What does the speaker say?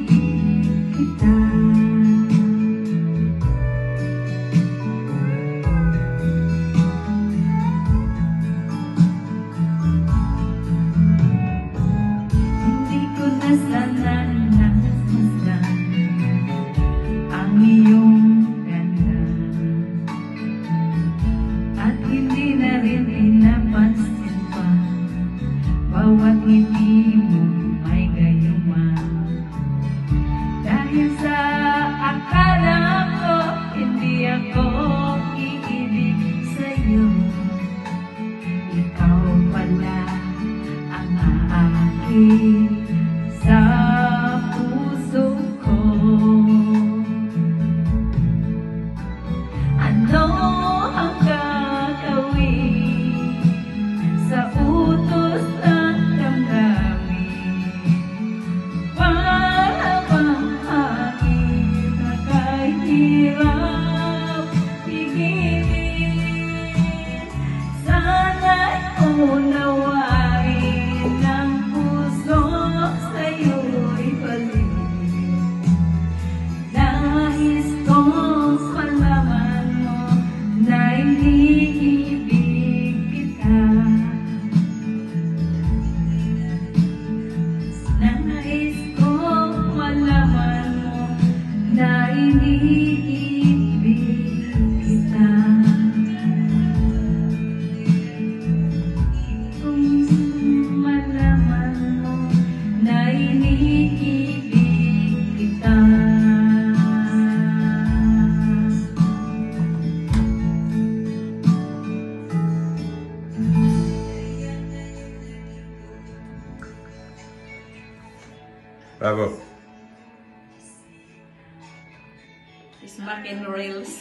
kita. Hindi ko na sana namasdan ang iyong ganda, at hindi na rin pinapansin pa bawat ngiti mo may gayuma. Dahil sa akala ko hindi ako iibig sa'yo, ikaw pala ang aakit sa puso ko. Ano ang gagawin sa utos ng damdamin para bang akin na kahit hirap pigilin? Sana'y unawain ng puso sa'yo'y balik. Nais kong malaman mo na iniibig kita. Nais kong malaman mo na iniibig kita. Kung malaman mo na iniibig kita. Bravo. It's back in rails.